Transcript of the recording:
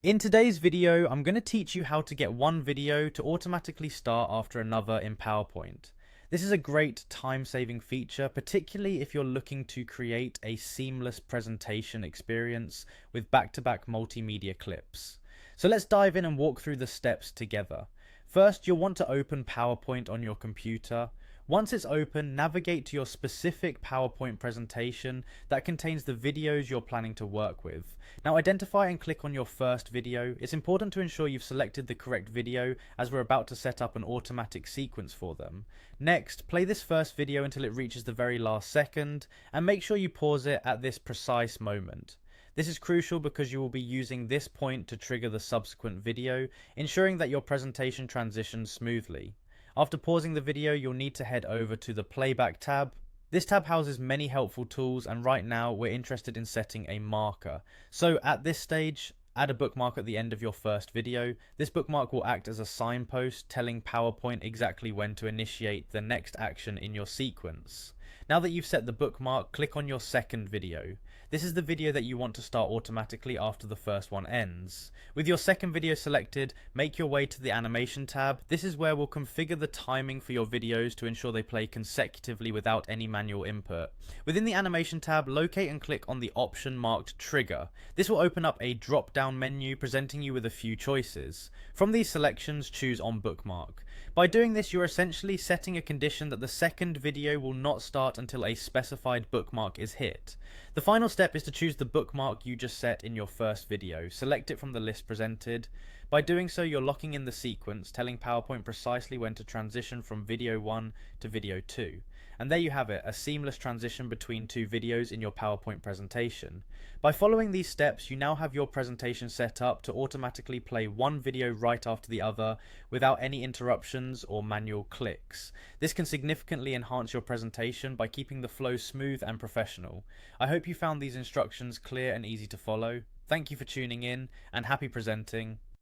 In today's video, I'm going to teach you how to get one video to automatically start after another in PowerPoint. This is a great time-saving feature, particularly if you're looking to create a seamless presentation experience with back-to-back multimedia clips. So let's dive in and walk through the steps together. First, you'll want to open PowerPoint on your computer. Once it's open, navigate to your specific PowerPoint presentation that contains the videos you're planning to work with. Now identify and click on your first video. It's important to ensure you've selected the correct video as we're about to set up an automatic sequence for them. Next, play this first video until it reaches the very last second and make sure you pause it at this precise moment. This is crucial because you will be using this point to trigger the subsequent video, ensuring that your presentation transitions smoothly. After pausing the video, you'll need to head over to the Playback tab. This tab houses many helpful tools, and right now we're interested in setting a marker. So at this stage, add a bookmark at the end of your first video. This bookmark will act as a signpost telling PowerPoint exactly when to initiate the next action in your sequence. Now that you've set the bookmark, click on your second video. This is the video that you want to start automatically after the first one ends. With your second video selected, make your way to the animation tab. This is where we'll configure the timing for your videos to ensure they play consecutively without any manual input. Within the animation tab, locate and click on the option marked trigger. This will open up a drop-down menu presenting you with a few choices. From these selections, choose on bookmark. By doing this, you're essentially setting a condition that the second video will not start until a specified bookmark is hit. The final step is to choose the bookmark you just set in your first video. Select it from the list presented. By doing so, you're locking in the sequence, telling PowerPoint precisely when to transition from video 1 to video 2. And there you have it, a seamless transition between two videos in your PowerPoint presentation. By following these steps, you now have your presentation set up to automatically play one video right after the other without any interruptions or manual clicks. This can significantly enhance your presentation by keeping the flow smooth and professional. I hope you found these instructions clear and easy to follow. Thank you for tuning in, and happy presenting.